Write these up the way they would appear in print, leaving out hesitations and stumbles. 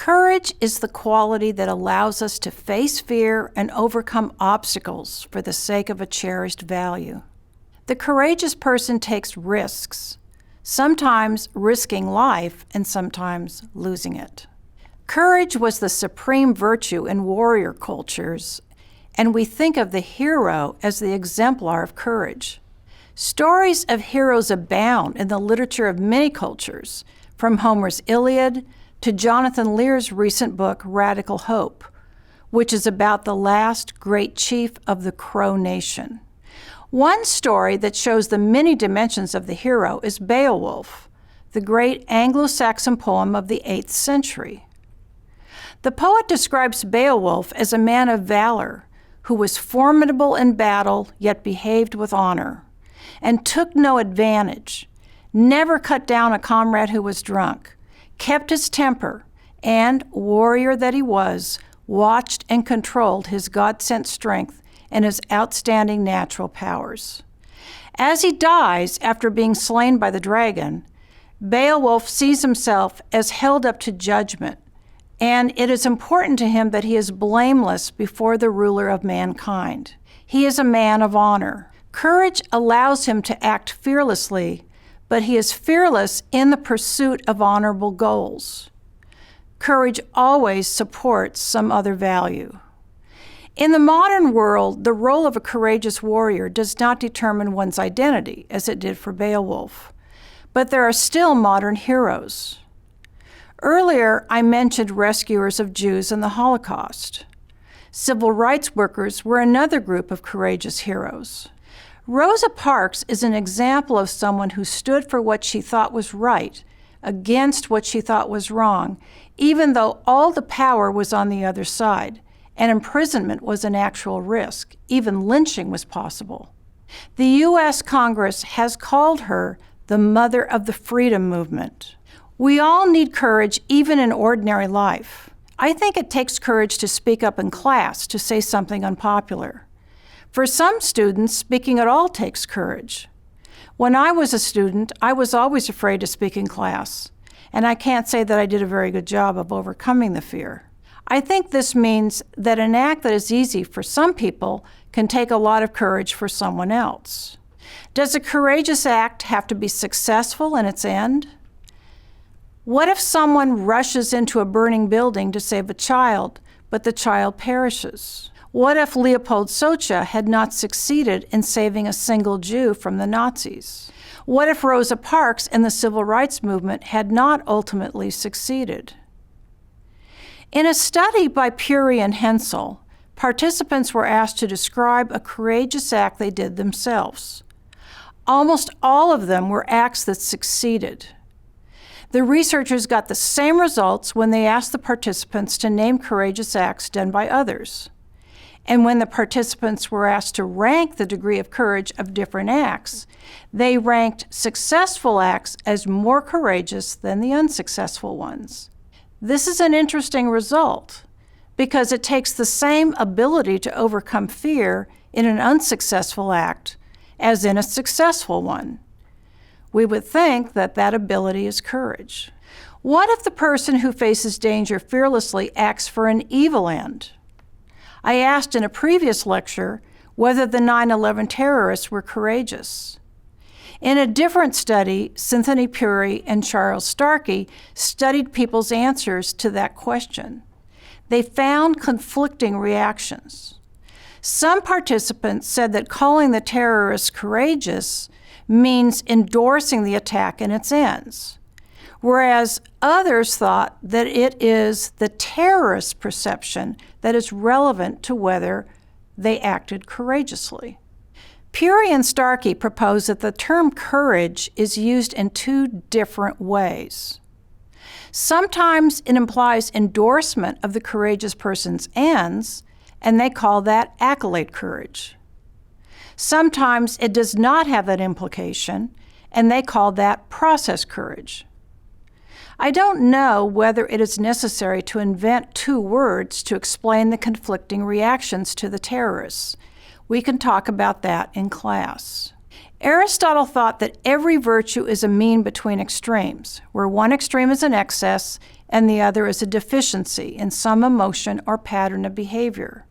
Courage is the quality that allows us to face fear and overcome obstacles for the sake of a cherished value. The courageous person takes risks, sometimes risking life and sometimes losing it. Courage was the supreme virtue in warrior cultures, and we think of the hero as the exemplar of courage. Stories of heroes abound in the literature of many cultures, from Homer's Iliad to Jonathan Lear's recent book, Radical Hope, which is about the last great chief of the Crow Nation. One story that shows the many dimensions of the hero is Beowulf, the great Anglo-Saxon poem of the 8th century. The poet describes Beowulf as a man of valor who was formidable in battle yet behaved with honor, and took no advantage, never cut down a comrade who was drunk, kept his temper, and, warrior that he was, watched and controlled his God-sent strength and his outstanding natural powers. As he dies after being slain by the dragon, Beowulf sees himself as held up to judgment, and it is important to him that he is blameless before the ruler of mankind. He is a man of honor. Courage allows him to act fearlessly, but he is fearless in the pursuit of honorable goals. Courage always supports some other value. In the modern world, the role of a courageous warrior does not determine one's identity, as it did for Beowulf, but there are still modern heroes. Earlier, I mentioned rescuers of Jews in the Holocaust. Civil rights workers were another group of courageous heroes. Rosa Parks is an example of someone who stood for what she thought was right against what she thought was wrong, even though all the power was on the other side, and imprisonment was an actual risk. Even lynching was possible. The U.S. Congress has called her the mother of the freedom movement. We all need courage, even in ordinary life. I think it takes courage to speak up in class, to say something unpopular. For some students, speaking at all takes courage. When I was a student, I was always afraid to speak in class, and I can't say that I did a very good job of overcoming the fear. I think this means that an act that is easy for some people can take a lot of courage for someone else. Does a courageous act have to be successful in its end? What if someone rushes into a burning building to save a child, but the child perishes? What if Leopold Socha had not succeeded in saving a single Jew from the Nazis? What if Rosa Parks and the civil rights movement had not ultimately succeeded? In a study by Puri and Hensel, participants were asked to describe a courageous act they did themselves. Almost all of them were acts that succeeded. The researchers got the same results when they asked the participants to name courageous acts done by others. And when the participants were asked to rank the degree of courage of different acts, they ranked successful acts as more courageous than the unsuccessful ones. This is an interesting result because it takes the same ability to overcome fear in an unsuccessful act as in a successful one. We would think that that ability is courage. What if the person who faces danger fearlessly acts for an evil end? I asked in a previous lecture whether the 9/11 terrorists were courageous. In a different study, Cynthia Puri and Charles Starkey studied people's answers to that question. They found conflicting reactions. Some participants said that calling the terrorists courageous means endorsing the attack and its ends, whereas others thought that it is the terrorist perception that is relevant to whether they acted courageously. Puri and Starkey propose that the term courage is used in two different ways. Sometimes it implies endorsement of the courageous person's ends, and they call that accolade courage. Sometimes it does not have that implication, and they call that process courage. I don't know whether it is necessary to invent two words to explain the conflicting reactions to the terrorists. We can talk about that in class. Aristotle thought that every virtue is a mean between extremes, where one extreme is an excess and the other is a deficiency in some emotion or pattern of behavior.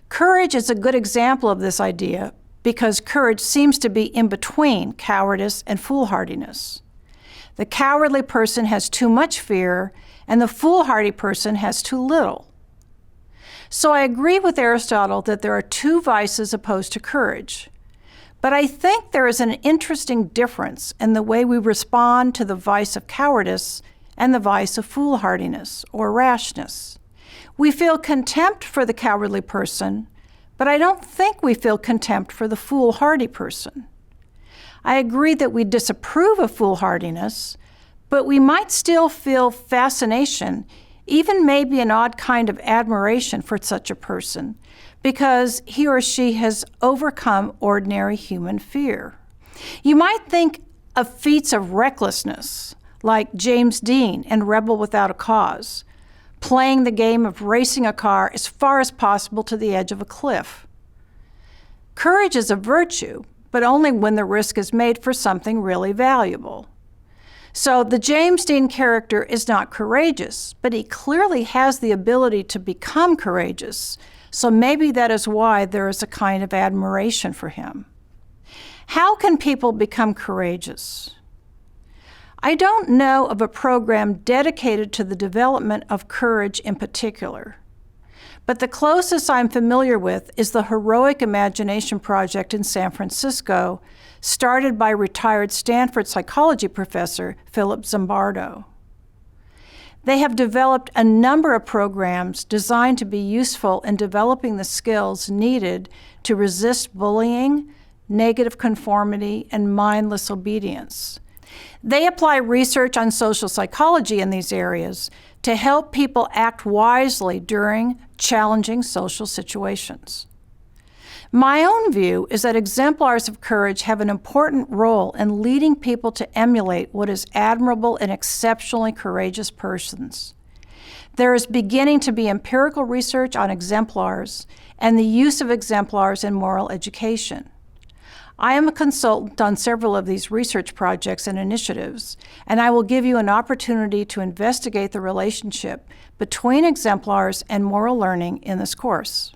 Courage is a good example of this idea because courage seems to be in between cowardice and foolhardiness. The cowardly person has too much fear, and the foolhardy person has too little. So I agree with Aristotle that there are two vices opposed to courage. But I think there is an interesting difference in the way we respond to the vice of cowardice and the vice of foolhardiness or rashness. We feel contempt for the cowardly person, but I don't think we feel contempt for the foolhardy person. I agree that we disapprove of foolhardiness, but we might still feel fascination, even maybe an odd kind of admiration for such a person, because he or she has overcome ordinary human fear. You might think of feats of recklessness, like James Dean in Rebel Without a Cause, playing the game of racing a car as far as possible to the edge of a cliff. Courage is a virtue, but only when the risk is made for something really valuable. So the James Dean character is not courageous, but he clearly has the ability to become courageous, so maybe that is why there is a kind of admiration for him. How can people become courageous? I don't know of a program dedicated to the development of courage in particular, but the closest I'm familiar with is the Heroic Imagination Project in San Francisco, started by retired Stanford psychology professor Philip Zimbardo. They have developed a number of programs designed to be useful in developing the skills needed to resist bullying, negative conformity, and mindless obedience. They apply research on social psychology in these areas to help people act wisely during challenging social situations. My own view is that exemplars of courage have an important role in leading people to emulate what is admirable in exceptionally courageous persons. There is beginning to be empirical research on exemplars and the use of exemplars in moral education. I am a consultant on several of these research projects and initiatives, and I will give you an opportunity to investigate the relationship between exemplars and moral learning in this course.